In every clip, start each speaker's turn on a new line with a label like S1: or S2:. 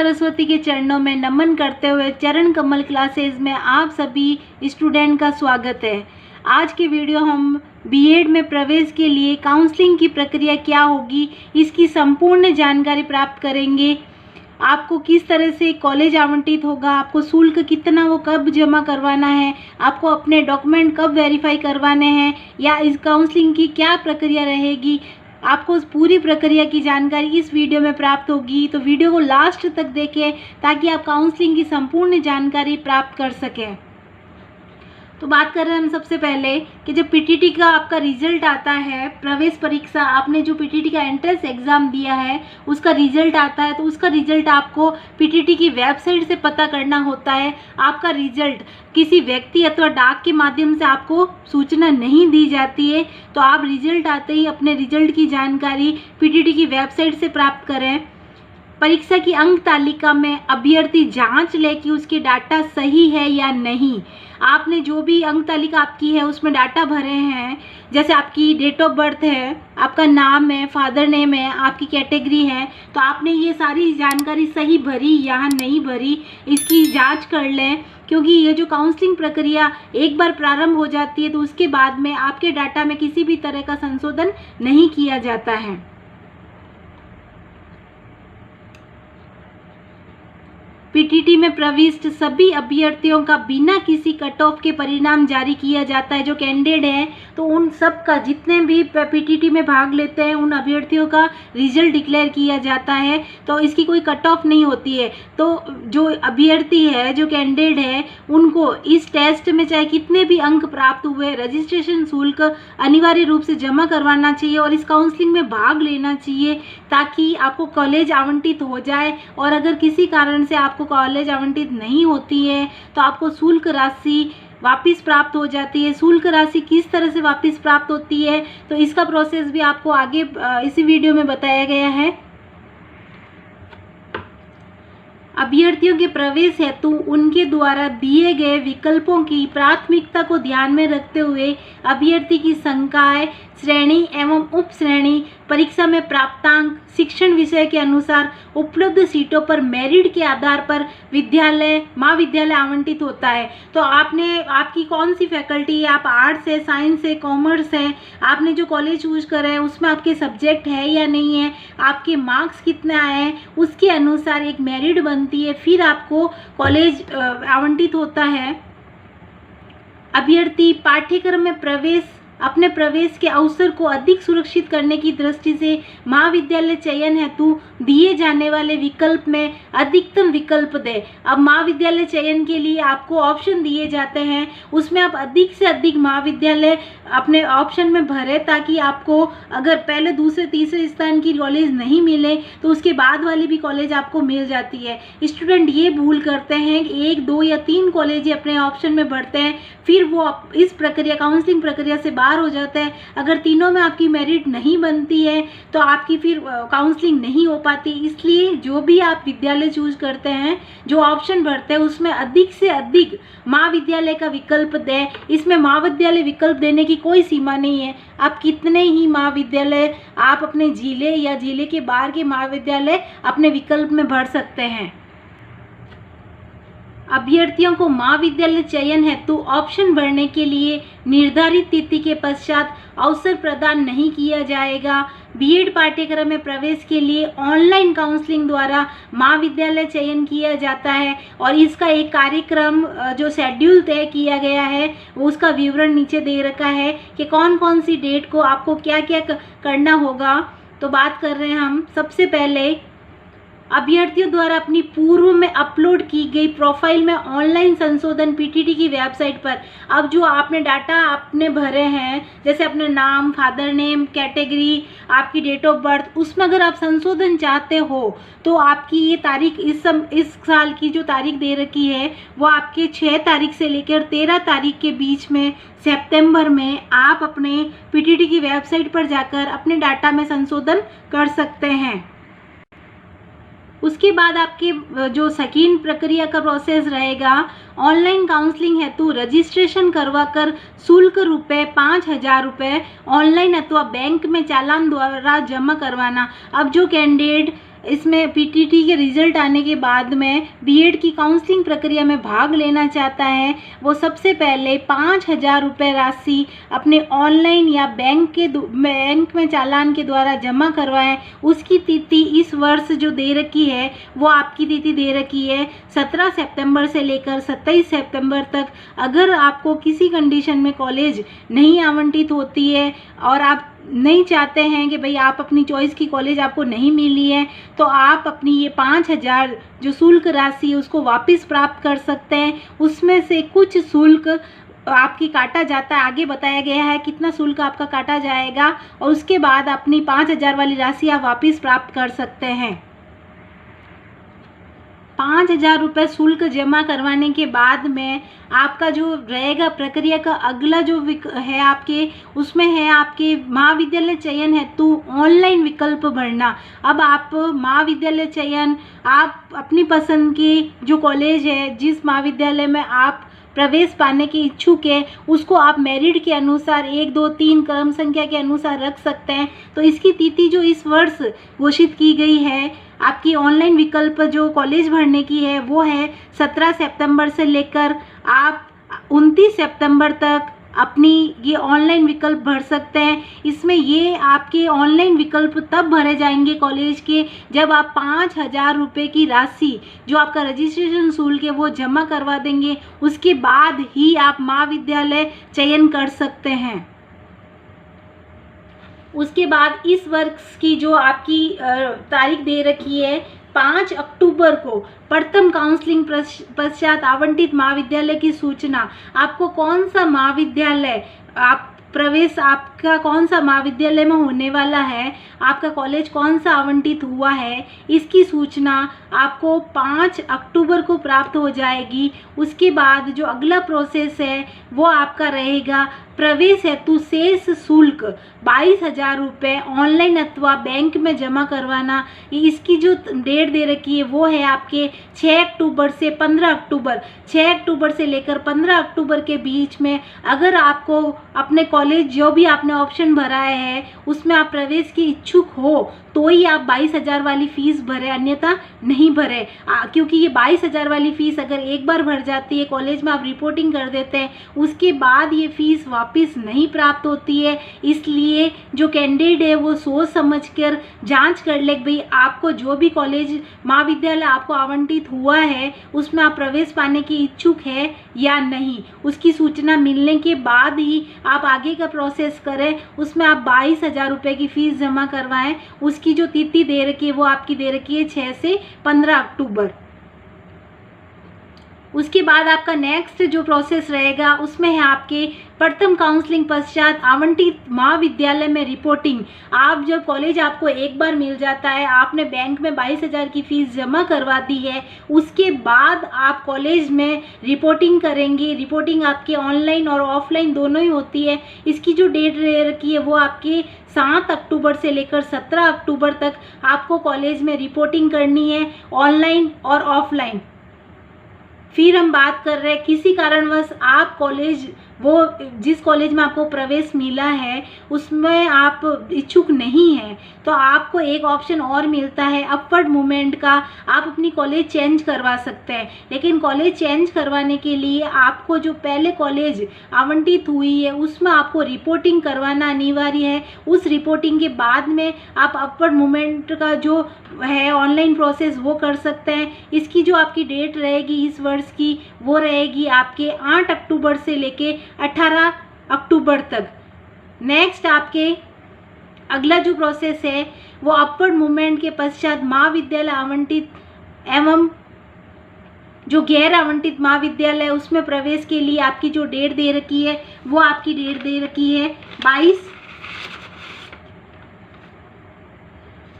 S1: सरस्वती के चरणों में नमन करते हुए चरण कमल क्लासेस में आप सभी स्टूडेंट का स्वागत है। आज के वीडियो हम बीएड में प्रवेश के लिए काउंसलिंग की प्रक्रिया क्या होगी, इसकी संपूर्ण जानकारी प्राप्त करेंगे। आपको किस तरह से कॉलेज आवंटित होगा, आपको शुल्क कितना वो कब जमा करवाना है, आपको अपने डॉक्यूमेंट कब वेरीफाई करवाने हैं, या इस काउंसलिंग की क्या प्रक्रिया रहेगी, आपको उस पूरी प्रक्रिया की जानकारी इस वीडियो में प्राप्त होगी। तो वीडियो को लास्ट तक देखें ताकि आप काउंसलिंग की संपूर्ण जानकारी प्राप्त कर सकें। तो बात कर रहे हैं हम सबसे पहले कि जब पीटीटी का आपका रिजल्ट आता है, प्रवेश परीक्षा, आपने जो पीटीटी का एंट्रेंस एग्ज़ाम दिया है उसका रिजल्ट आता है, तो उसका रिजल्ट आपको पीटीटी की वेबसाइट से पता करना होता है। आपका रिजल्ट किसी व्यक्ति अथवा डाक के माध्यम से आपको सूचना नहीं दी जाती है, तो आप रिजल्ट आते ही अपने रिजल्ट की जानकारी पीटीटी की वेबसाइट से प्राप्त करें। परीक्षा की अंक तालिका में अभ्यर्थी जांच ले कि उसके डाटा सही है या नहीं। आपने जो भी अंक तालिका आपकी है उसमें डाटा भरे हैं, जैसे आपकी डेट ऑफ बर्थ है, आपका नाम है, फादर नेम है, आपकी कैटेगरी है, तो आपने ये सारी जानकारी सही भरी या नहीं भरी, इसकी जांच कर लें। क्योंकि ये जो काउंसलिंग प्रक्रिया एक बार प्रारंभ हो जाती है तो उसके बाद में आपके डाटा में किसी भी तरह का संशोधन नहीं किया जाता है। पीटीटी में प्रविष्ट सभी अभ्यर्थियों का बिना किसी कट ऑफ के परिणाम जारी किया जाता है। जो कैंडिडेट हैं तो उन सब का, जितने भी पीटीटी में भाग लेते हैं, उन अभ्यर्थियों का रिजल्ट डिक्लेयर किया जाता है, तो इसकी कोई कट ऑफ नहीं होती है। तो जो अभ्यर्थी है, जो कैंडिडेट है, उनको इस टेस्ट में चाहे कितने भी अंक प्राप्त हुए, रजिस्ट्रेशन शुल्क अनिवार्य रूप से जमा करवाना चाहिए और इस काउंसलिंग में भाग लेना चाहिए ताकि आपको कॉलेज आवंटित हो जाए। और अगर किसी कारण से आपको कॉलेज आवंटित नहीं होती है तो आपको शुल्क राशि वापस प्राप्त हो जाती है। शुल्क राशि किस तरह से वापस प्राप्त होती है तो इसका प्रोसेस भी आपको आगे इसी वीडियो में बताया गया है। अभ्यर्थियों के प्रवेश हेतु उनके द्वारा दिए गए विकल्पों की प्राथमिकता को ध्यान में रखते हुए अभ्यर्थी की संकाय, श्रेणी एवं उप श्रेणी, परीक्षा में प्राप्तांक, शिक्षण विषय के अनुसार उपलब्ध सीटों पर मेरिट के आधार पर विद्यालय, महाविद्यालय आवंटित होता है। तो आपकी कौन सी फैकल्टी है, आप आर्ट्स है, साइंस है, कॉमर्स है, आपने जो कॉलेज चूज करा है उसमें आपके सब्जेक्ट है या नहीं है, आपके मार्क्स कितने आए हैं, उसके अनुसार एक मेरिट बनती है, फिर आपको कॉलेज आवंटित होता है। अभ्यर्थी पाठ्यक्रम में अपने प्रवेश के अवसर को अधिक सुरक्षित करने की दृष्टि से महाविद्यालय चयन हेतु दिए जाने वाले विकल्प में अधिकतम विकल्प दें। अब महाविद्यालय चयन के लिए आपको ऑप्शन दिए जाते हैं, उसमें आप अधिक से अधिक महाविद्यालय अपने ऑप्शन में भरें ताकि आपको अगर पहले, दूसरे, तीसरे स्थान की कॉलेज नहीं मिले तो उसके बाद वाली भी कॉलेज आपको मिल जाती है। स्टूडेंट ये भूल करते हैं कि 1, 2 या 3 कॉलेज अपने ऑप्शन में भरते हैं, फिर वो इस प्रक्रिया, काउंसलिंग प्रक्रिया से बाहर हो जाता है। अगर तीनों में आपकी मेरिट नहीं बनती है तो आपकी फिर काउंसलिंग नहीं हो पाती। इसलिए जो भी आप विद्यालय चूज करते हैं, जो ऑप्शन भरते हैं, उसमें अधिक से अधिक महाविद्यालय का विकल्प दें। इसमें महाविद्यालय विकल्प देने की कोई सीमा नहीं है, आप कितने ही महाविद्यालय आप अपने जिले या जिले के बाहर के महाविद्यालय अपने विकल्प में भर सकते हैं। अभ्यर्थियों को महाविद्यालय चयन हेतु ऑप्शन भरने के लिए निर्धारित तिथि के पश्चात अवसर प्रदान नहीं किया जाएगा। बीएड पाठ्यक्रम में प्रवेश के लिए ऑनलाइन काउंसलिंग द्वारा महाविद्यालय चयन किया जाता है और इसका एक कार्यक्रम जो शेड्यूल तय किया गया है उसका विवरण नीचे दे रखा है कि कौन कौन सी डेट को आपको क्या क्या करना होगा। तो बात कर रहे हैं हम सबसे पहले अभ्यर्थियों द्वारा अपनी पूर्व में अपलोड की गई प्रोफाइल में ऑनलाइन संशोधन पीटीटी की वेबसाइट पर। अब जो आपने डाटा आपने भरे हैं, जैसे अपने नाम, फादर नेम, कैटेगरी, आपकी डेट ऑफ बर्थ, उसमें अगर आप संशोधन चाहते हो तो आपकी ये तारीख, इस साल की जो तारीख दे रखी है वो आपके 6 तारीख से लेकर 13 तारीख के बीच में, सितंबर में, आप अपने पीटीटी की वेबसाइट पर जाकर अपने डाटा में संशोधन कर सकते हैं। उसके बाद आपके जो सेकेंड प्रक्रिया का प्रोसेस रहेगा, ऑनलाइन काउंसलिंग हेतु रजिस्ट्रेशन करवाकर शुल्क रुपये 5,000 रुपये ऑनलाइन अथवा बैंक में चालान द्वारा जमा करवाना। अब जो कैंडिडेट इसमें पीटीटी के रिजल्ट आने के बाद में बीएड की काउंसलिंग प्रक्रिया में भाग लेना चाहता है, वो सबसे पहले 5,000 रुपये राशि अपने ऑनलाइन या बैंक में चालान के द्वारा जमा करवाएं। उसकी तिथि इस वर्ष जो दे रखी है वो आपकी तिथि दे रखी है 17 सितंबर से लेकर 27 सितंबर तक। अगर आपको किसी कंडीशन में कॉलेज नहीं आवंटित होती है और आप नहीं चाहते हैं कि भाई आप अपनी चॉइस की कॉलेज आपको नहीं मिली है, तो आप अपनी ये 5,000 जो शुल्क राशि है उसको वापस प्राप्त कर सकते हैं। उसमें से कुछ शुल्क आपकी काटा जाता है, आगे बताया गया है कितना शुल्क आपका काटा जाएगा, और उसके बाद अपनी 5,000 वाली राशि आप वापस प्राप्त कर सकते हैं। 5,000 रुपये शुल्क जमा करवाने के बाद में आपका जो रहेगा प्रक्रिया का अगला जो है आपके, उसमें है आपके महाविद्यालय चयन हेतु ऑनलाइन विकल्प भरना। अब आप महाविद्यालय चयन, आप अपनी पसंद की जो कॉलेज है, जिस महाविद्यालय में आप प्रवेश पाने के इच्छुक है, उसको आप मेरिट के अनुसार 1, 2, 3 क्रम संख्या के अनुसार रख सकते हैं। तो इसकी तिथि जो इस वर्ष घोषित की गई है आपकी ऑनलाइन विकल्प जो कॉलेज भरने की है वो है 17 सितंबर से लेकर आप 29 सितंबर तक अपनी ये ऑनलाइन विकल्प भर सकते हैं। इसमें ये आपके ऑनलाइन विकल्प तब भरे जाएंगे कॉलेज के जब आप 5,000 रुपये की राशि जो आपका रजिस्ट्रेशन शुल्क है वो जमा करवा देंगे। उसके बाद ही आप महाविद्यालय चयन कर सकते हैं। उसके बाद इस वर्ष की जो आपकी तारीख दे रखी है 5 अक्टूबर को प्रथम काउंसलिंग पश्चात आवंटित महाविद्यालय की सूचना। आपको कौन सा महाविद्यालय आप प्रवेश आपका कौन सा महाविद्यालय में होने वाला है, आपका कॉलेज कौन सा आवंटित हुआ है, इसकी सूचना आपको 5 अक्टूबर को प्राप्त हो जाएगी। उसके बाद जो अगला प्रोसेस है वो आपका रहेगा प्रवेश हेतु शेष शुल्क 22,000 रुपये ऑनलाइन अथवा बैंक में जमा करवाना। इसकी जो डेट दे रखी है वो है आपके 6 अक्टूबर से 15 अक्टूबर। 6 अक्टूबर से लेकर 15 अक्टूबर के बीच में अगर आपको अपने कॉलेज जो भी आपने ऑप्शन भरा है उसमें आप प्रवेश की इच्छुक हो तो ही आप 22,000 वाली फ़ीस भरें, अन्यथा नहीं भरें। क्योंकि ये 22,000 वाली फ़ीस अगर एक बार भर जाती है, कॉलेज में आप रिपोर्टिंग कर देते हैं, उसके बाद ये फ़ीस वापस नहीं प्राप्त होती है। इसलिए जो कैंडिडेट है वो सोच समझकर जांच कर ले भाई आपको जो भी कॉलेज महाविद्यालय आपको आवंटित हुआ है उसमें आप प्रवेश पाने की इच्छुक है या नहीं। उसकी सूचना मिलने के बाद ही आप आगे का प्रोसेस करें। उसमें आप 22,000 रुपये की फ़ीस जमा करवाएं। उसकी जो तिथि दे रखी है वो आपकी दे रखी है 6 से 15 अक्टूबर। उसके बाद आपका नेक्स्ट जो प्रोसेस रहेगा उसमें है आपके प्रथम काउंसलिंग पश्चात आवंटित महाविद्यालय में रिपोर्टिंग। आप जब कॉलेज आपको एक बार मिल जाता है, आपने बैंक में 22,000 की फ़ीस जमा करवा दी है, उसके बाद आप कॉलेज में रिपोर्टिंग करेंगे। रिपोर्टिंग आपके ऑनलाइन और ऑफलाइन दोनों ही होती है। इसकी जो डेट रह रखी है वो आपके 7 अक्टूबर से लेकर 17 अक्टूबर तक आपको कॉलेज में रिपोर्टिंग करनी है, ऑनलाइन और ऑफलाइन। फिर हम बात कर रहे हैं किसी कारणवश आप कॉलेज वो जिस कॉलेज में आपको प्रवेश मिला है उसमें आप इच्छुक नहीं हैं, तो आपको एक ऑप्शन और मिलता है अपवर्ड मूवमेंट का। आप अपनी कॉलेज चेंज करवा सकते हैं, लेकिन कॉलेज चेंज करवाने के लिए आपको जो पहले कॉलेज आवंटित हुई है उसमें आपको रिपोर्टिंग करवाना अनिवार्य है। उस रिपोर्टिंग के बाद में आप अपवर्ड मूवमेंट का जो है ऑनलाइन प्रोसेस वो कर सकते हैं। इसकी जो आपकी डेट रहेगी इस वर्ष की वो रहेगी आपके 8 अक्टूबर से लेके 18 अक्टूबर तक। नेक्स्ट आपके अगला जो प्रोसेस है वो अपवर्ड मूवमेंट के पश्चात महाविद्यालय आवंटित एवं जो गैर आवंटित महाविद्यालय उसमें प्रवेश के लिए आपकी जो डेट दे रखी है वो आपकी डेट दे रखी है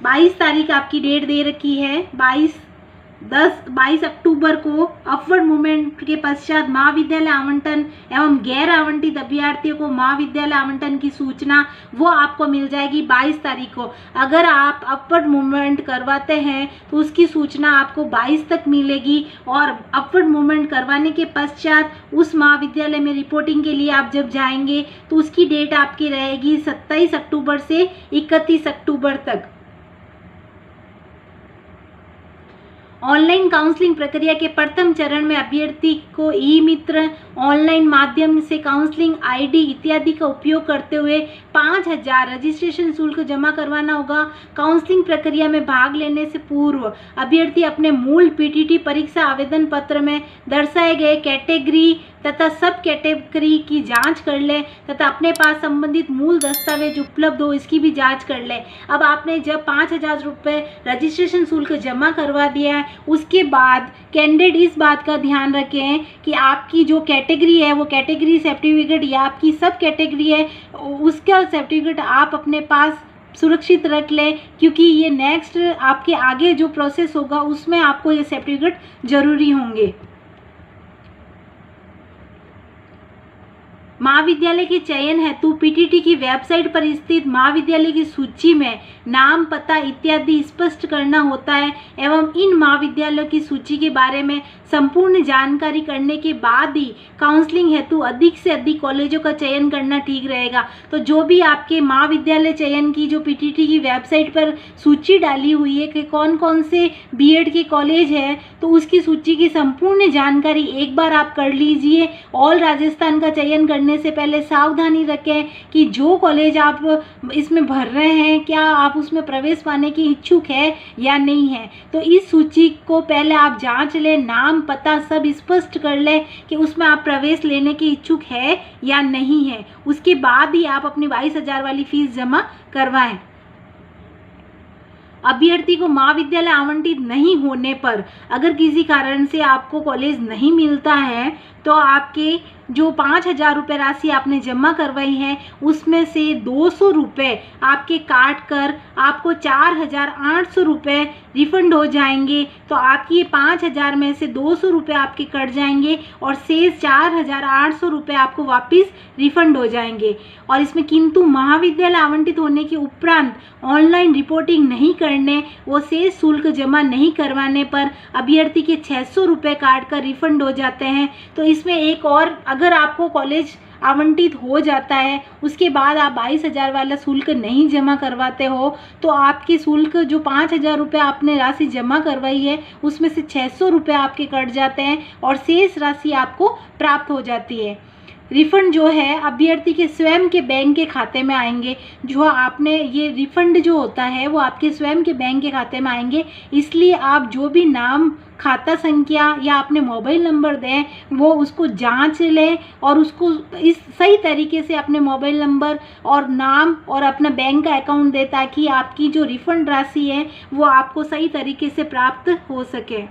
S1: 22 तारीख आपकी डेट दे रखी है। 22 अक्टूबर को अपवर्ड मूवमेंट के पश्चात महाविद्यालय आवंटन एवं गैर आवंटित अभ्यर्थियों को महाविद्यालय आवंटन की सूचना वो आपको मिल जाएगी 22 तारीख को। अगर आप अपवर्ड मूवमेंट करवाते हैं तो उसकी सूचना आपको 22 तक मिलेगी, और अपवर्ड मूवमेंट करवाने के पश्चात उस महाविद्यालय में रिपोर्टिंग के लिए आप जब जाएंगे तो उसकी डेट आपकी रहेगी 27 अक्टूबर से 31 अक्टूबर तक। ऑनलाइन काउंसलिंग प्रक्रिया के प्रथम चरण में अभ्यर्थी को ई मित्र, ऑनलाइन माध्यम से काउंसलिंग आईडी इत्यादि का उपयोग करते हुए 5,000 रजिस्ट्रेशन शुल्क जमा करवाना होगा। काउंसलिंग प्रक्रिया में भाग लेने से पूर्व अभ्यर्थी अपने मूल पीटीटी परीक्षा आवेदन पत्र में दर्शाए गए कैटेगरी तथा सब कैटेगरी की जांच कर ले तथा अपने पास संबंधित मूल दस्तावेज उपलब्ध हो इसकी भी जांच कर ले। अब आपने जब 5,000 रुपये रजिस्ट्रेशन शुल्क जमा करवा दिया है, उसके बाद कैंडिडेट इस बात का ध्यान रखें कि आपकी जो कैटेगरी है वो कैटेगरी सर्टिफिकेट या आपकी सब कैटेगरी है उसका सर्टिफिकेट आप अपने पास सुरक्षित रख लें, क्योंकि ये नेक्स्ट आपके आगे जो प्रोसेस होगा उसमें आपको ये सर्टिफिकेट ज़रूरी होंगे। महाविद्यालय के चयन हेतु पीटीटी की वेबसाइट पर स्थित महाविद्यालय की सूची में नाम, पता इत्यादि स्पष्ट करना होता है एवं इन महाविद्यालयों की सूची के बारे में संपूर्ण जानकारी करने के बाद ही काउंसलिंग हेतु अधिक से अधिक कॉलेजों का चयन करना ठीक रहेगा। तो जो भी आपके महाविद्यालय चयन की जो पीटीटी की वेबसाइट पर सूची डाली हुई है कि कौन कौन से बीएड के कॉलेज हैं, तो उसकी सूची की संपूर्ण जानकारी एक बार आप कर लीजिए। ऑल राजस्थान का चयन करने से पहले सावधानी रखें कि जो कॉलेज आप इसमें भर रहे हैं क्या आप उसमें प्रवेश पाने की इच्छुक है या नहीं है। तो इस सूची को पहले आप जांच लें, नाम, पता सब स्पष्ट कर लें कि उसमें आप प्रवेश लेने के इच्छुक है या नहीं है। उसके बाद ही आप अपनी 22,000 वाली फीस जमा करवाएं। अभ्यर्थी को महाविद्यालय आवंटित नहीं होने पर अगर किसी कारण से आपको कॉलेज नहीं मिलता है तो आपके जो 5,000 रुपये राशि आपने जमा करवाई है उसमें से 200 रुपये आपके काट कर आपको 4,800 रुपये रिफंड हो जाएंगे। तो आपकी 5,000 में से 200 रुपये आपके कट जाएंगे और शेष 4,800 रुपये आपको वापस रिफंड हो जाएंगे। और इसमें किंतु महाविद्यालय आवंटित होने के उपरांत ऑनलाइन रिपोर्टिंग नहीं करने वो शेष शुल्क जमा नहीं करवाने पर अभ्यर्थी के 600 रुपये काट कर रिफंड हो जाते हैं। तो इसमें एक और, अगर आपको कॉलेज आवंटित हो जाता है उसके बाद आप 22,000 वाला शुल्क नहीं जमा करवाते हो तो आपके शुल्क जो 5,000 रुपये आपने राशि जमा करवाई है उसमें से 600 रुपये आपके कट जाते हैं और शेष राशि आपको प्राप्त हो जाती है। रिफ़ंड जो है अभ्यर्थी के स्वयं के बैंक के खाते में आएंगे। जो आपने ये रिफ़ंड जो होता है वो आपके स्वयं के बैंक के खाते में आएंगे, इसलिए आप जो भी नाम, खाता संख्या या अपने मोबाइल नंबर दें वो उसको जांच लें और उसको इस सही तरीके से अपने मोबाइल नंबर और नाम और अपना बैंक का अकाउंट दें ताकि आपकी जो रिफ़ंड राशि है वो आपको सही तरीके से प्राप्त हो सके।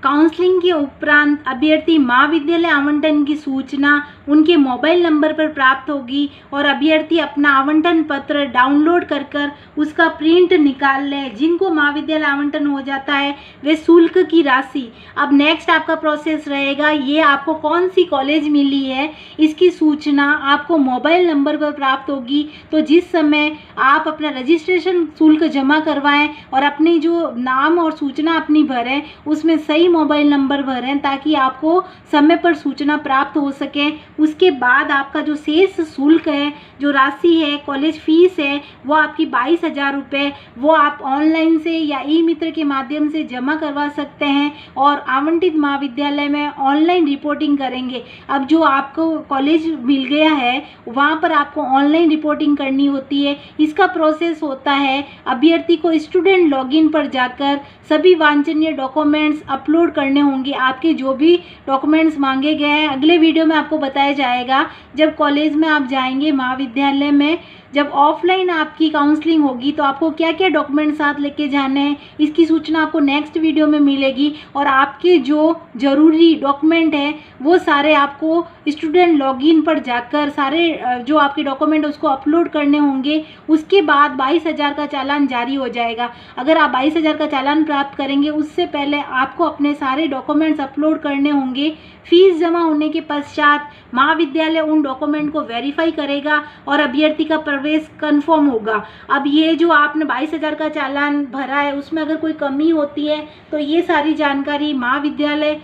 S1: काउंसलिंग के उपरांत अभ्यर्थी महाविद्यालय आवंटन की सूचना उनके मोबाइल नंबर पर प्राप्त होगी और अभ्यर्थी अपना आवंटन पत्र डाउनलोड कर उसका प्रिंट निकाल लें। जिनको महाविद्यालय आवंटन हो जाता है वे शुल्क की राशि, अब नेक्स्ट आपका प्रोसेस रहेगा, ये आपको कौन सी कॉलेज मिली है इसकी सूचना आपको मोबाइल नंबर पर प्राप्त होगी। तो जिस समय आप अपना रजिस्ट्रेशन शुल्क जमा करवाएं और अपनी जो नाम और सूचना अपनी भरें उसमें सही मोबाइल नंबर भरें ताकि आपको समय पर सूचना प्राप्त हो सके। उसके बाद आपका जो शेष शुल्क है, जो राशि है, कॉलेज फीस है, वो आपकी 22,000 रुपये वो आप ऑनलाइन से या ई मित्र के माध्यम से जमा करवा सकते हैं और आवंटित महाविद्यालय में ऑनलाइन रिपोर्टिंग करेंगे। अब जो आपको कॉलेज मिल गया है वहाँ पर आपको ऑनलाइन रिपोर्टिंग करनी होती है। इसका प्रोसेस होता है अभ्यर्थी को स्टूडेंट लॉगिन पर जाकर सभी वांछनीय डॉक्यूमेंट्स अपलोड करने होंगे। आपके जो भी डॉक्यूमेंट्स मांगे गए हैं अगले वीडियो में आपको बताया जाएगा। जब कॉलेज में आप जाएंगे महाविद्यालय में, जब ऑफलाइन आपकी काउंसलिंग होगी तो आपको क्या क्या डॉक्यूमेंट साथ लेके जाने हैं इसकी सूचना आपको नेक्स्ट वीडियो में मिलेगी। और आपके जो ज़रूरी डॉक्यूमेंट हैं वो सारे आपको स्टूडेंट लॉगिन पर जाकर सारे जो आपके डॉक्यूमेंट उसको अपलोड करने होंगे। उसके बाद 22,000 का चालान जारी हो जाएगा। अगर आप 22,000 का चालान प्राप्त करेंगे उससे पहले आपको अपने सारे डॉक्यूमेंट्स अपलोड करने होंगे। फीस जमा होने के पश्चात महाविद्यालय उन डॉक्यूमेंट को वेरीफाई करेगा और अभ्यर्थी का प्रवेश कंफर्म होगा। अब ये जो आपने 22,000 का चालान भरा है उसमें अगर कोई कमी होती है तो ये सारी जानकारी महाविद्यालय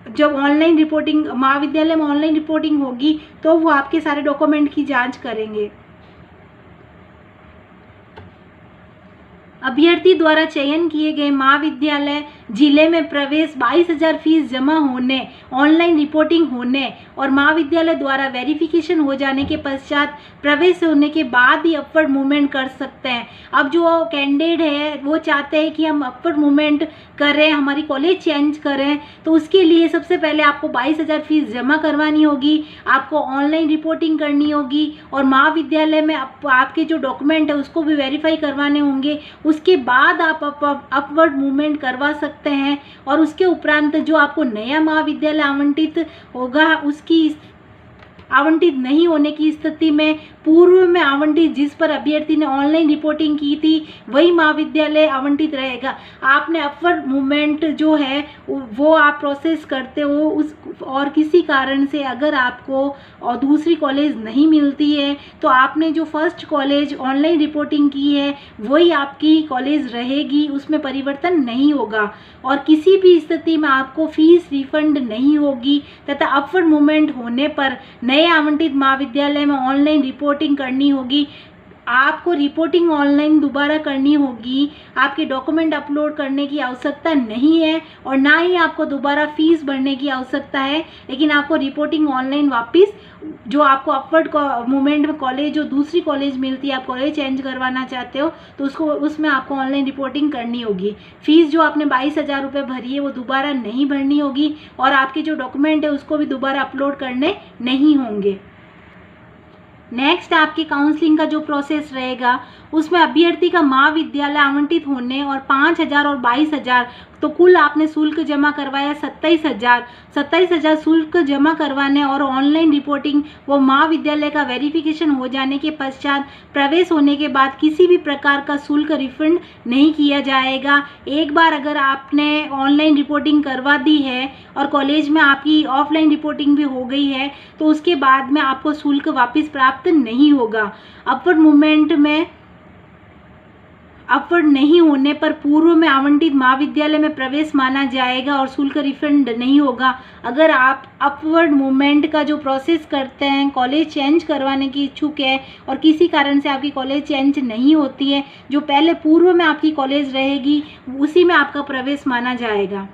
S1: जब ऑनलाइन रिपोर्टिंग महाविद्यालय में ऑनलाइन रिपोर्टिंग होगी तो वो आपके सारे डॉक्यूमेंट की जांच करेंगे। अभ्यर्थी द्वारा चयन किए गए महाविद्यालय जिले में प्रवेश 22,000 फीस जमा होने, ऑनलाइन रिपोर्टिंग होने और महाविद्यालय द्वारा वेरिफिकेशन हो जाने के पश्चात प्रवेश होने के बाद ही अपवर्ड मूवमेंट कर सकते हैं। अब जो कैंडिडेट है वो चाहते हैं कि हम अपवर्ड मूवमेंट करें, हमारी कॉलेज चेंज करें, तो उसके लिए सबसे पहले आपको 22,000 फीस जमा करवानी होगी, आपको ऑनलाइन रिपोर्टिंग करनी होगी और महाविद्यालय में आपके जो डॉक्यूमेंट है उसको भी वेरीफाई करवाने होंगे। उसके बाद आप अपवर्ड मूवमेंट करवा सकते हैं और उसके उपरांत जो आपको नया महाविद्यालय आवंटित होगा उसकी आवंटित नहीं होने की स्थिति में पूर्व में आवंटित जिस पर अभ्यर्थी ने ऑनलाइन रिपोर्टिंग की थी वही महाविद्यालय आवंटित रहेगा। आपने अपवर्ड मूवमेंट जो है वो आप प्रोसेस करते हो उस और किसी कारण से अगर आपको और दूसरी कॉलेज नहीं मिलती है तो आपने जो फर्स्ट कॉलेज ऑनलाइन रिपोर्टिंग की है वही आपकी कॉलेज रहेगी, उसमें परिवर्तन नहीं होगा और किसी भी स्थिति में आपको फीस रिफंड नहीं होगी तथा अपवर्ड मूवमेंट होने पर नए आवंटित महाविद्यालय में ऑनलाइन रिपोर्टिंग करनी होगी। आपको रिपोर्टिंग ऑनलाइन दोबारा करनी होगी, आपके डॉक्यूमेंट अपलोड करने की आवश्यकता नहीं है और ना ही आपको दोबारा फीस भरने की आवश्यकता है, लेकिन आपको रिपोर्टिंग ऑनलाइन वापस जो आपको अपवर्ड मूवमेंट में कॉलेज जो दूसरी कॉलेज मिलती है, आप कॉलेज चेंज करवाना चाहते हो तो उसमें आपको ऑनलाइन रिपोर्टिंग करनी होगी। फीस जो आपने 22,000 रुपये भरी है वो दोबारा नहीं भरनी होगी और आपके जो डॉक्यूमेंट है उसको भी दोबारा अपलोड करने नहीं होंगे। नेक्स्ट आपकी काउंसलिंग का जो प्रोसेस रहेगा उसमें अभ्यर्थी का महाविद्यालय आवंटित होने और 5,000 और 22,000 तो कुल आपने शुल्क जमा करवाया 27,000 शुल्क जमा करवाने और ऑनलाइन रिपोर्टिंग वो महाविद्यालय का वेरिफिकेशन हो जाने के पश्चात प्रवेश होने के बाद किसी भी प्रकार का शुल्क रिफंड नहीं किया जाएगा। एक बार अगर आपने ऑनलाइन रिपोर्टिंग करवा दी है और कॉलेज में आपकी ऑफलाइन रिपोर्टिंग भी हो गई है तो उसके बाद में आपको शुल्क वापस प्राप्त नहीं होगा। अपवर्ड मूवमेंट में अपवर्ड नहीं होने पर पूर्व में आवंटित महाविद्यालय में प्रवेश माना जाएगा और शुल्क रिफंड नहीं होगा। अगर आप अपवर्ड मूवमेंट का जो प्रोसेस करते हैं, कॉलेज चेंज करवाने की इच्छुक है और किसी कारण से आपकी कॉलेज चेंज नहीं होती है, जो पहले पूर्व में आपकी कॉलेज रहेगी उसी में आपका प्रवेश माना जाएगा।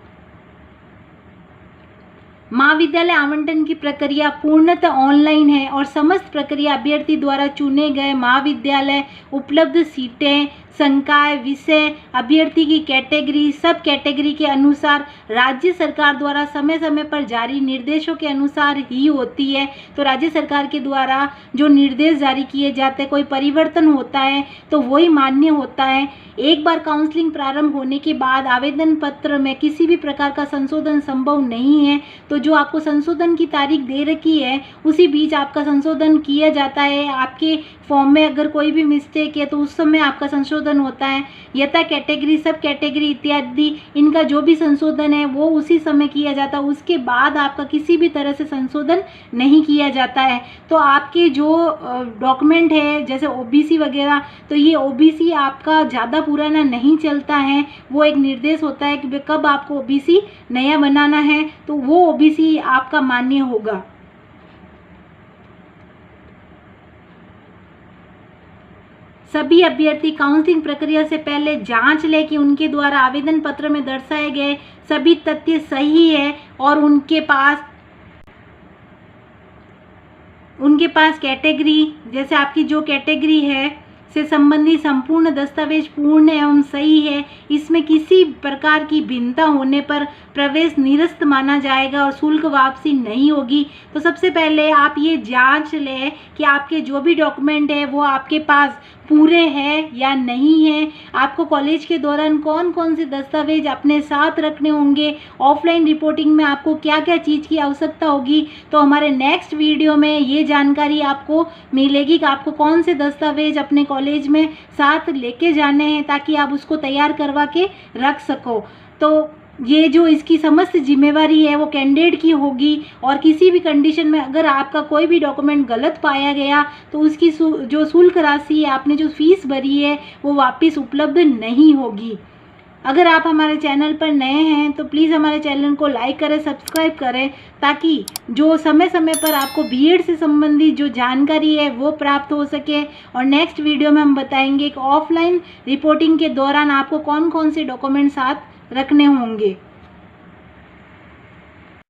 S1: महाविद्यालय आवंटन की प्रक्रिया पूर्णतः ऑनलाइन है और समस्त प्रक्रिया अभ्यर्थी द्वारा चुने गए महाविद्यालय, उपलब्ध सीटें, संकाय, विषय, अभ्यर्थी की कैटेगरी, सब कैटेगरी के अनुसार राज्य सरकार द्वारा समय समय पर जारी निर्देशों के अनुसार ही होती है। तो राज्य सरकार के द्वारा जो निर्देश जारी किए जाते हैं, कोई परिवर्तन होता है तो वही मान्य होता है। एक बार काउंसलिंग प्रारंभ होने के बाद आवेदन पत्र में किसी भी प्रकार का संशोधन संभव नहीं है, तो जो आपको संशोधन की तारीख दे रखी है उसी बीच आपका संशोधन किया जाता है। आपके फॉर्म में अगर कोई भी मिस्टेक है तो उस समय आपका संशोधन होता है। यथा कैटेगरी, सब कैटेगरी इत्यादि इनका जो भी संशोधन है वो उसी समय किया जाता है, उसके बाद आपका किसी भी तरह से संशोधन नहीं किया जाता है। तो आपके जो डॉक्यूमेंट है जैसे ओबीसी वगैरह, तो ये ओबीसी आपका ज़्यादा पुराना नहीं चलता है, वो एक निर्देश होता है कि कब आपको ओबीसी नया बनाना है तो वो ओबीसी आपका मान्य होगा। सभी अभ्यर्थी काउंसलिंग प्रक्रिया से पहले जांच लें कि उनके द्वारा आवेदन पत्र में दर्शाए गए सभी तथ्य सही है और उनके पास कैटेगरी, जैसे आपकी जो कैटेगरी है से संबंधित संपूर्ण दस्तावेज पूर्ण एवं सही है। इसमें किसी प्रकार की भिन्नता होने पर प्रवेश निरस्त माना जाएगा और शुल्क वापसी नहीं होगी। तो सबसे पहले आप ये जांच लें कि आपके जो भी डॉक्यूमेंट है वो आपके पास पूरे हैं या नहीं है। आपको कॉलेज के दौरान कौन कौन से दस्तावेज अपने साथ रखने होंगे, ऑफलाइन रिपोर्टिंग में आपको क्या क्या चीज़ की आवश्यकता होगी। तो हमारे नेक्स्ट वीडियो में ये जानकारी आपको मिलेगी कि आपको कौन से दस्तावेज अपने कॉलेज में साथ लेके जाने हैं ताकि आप उसको तैयार करवा के रख सको। तो ये जो इसकी समस्त जिम्मेवारी है वो कैंडिडेट की होगी और किसी भी कंडीशन में अगर आपका कोई भी डॉक्यूमेंट गलत पाया गया तो उसकी जो शुल्क राशि है, आपने जो फीस भरी है वो वापस उपलब्ध नहीं होगी। अगर आप हमारे चैनल पर नए हैं तो प्लीज़ हमारे चैनल को लाइक करें, सब्सक्राइब करें, ताकि जो समय समय पर आपको बीएड से संबंधित जो जानकारी है वो प्राप्त हो सके। और नेक्स्ट वीडियो में हम बताएंगे कि ऑफलाइन रिपोर्टिंग के दौरान आपको कौन कौन से डॉक्यूमेंट साथ रखने होंगे।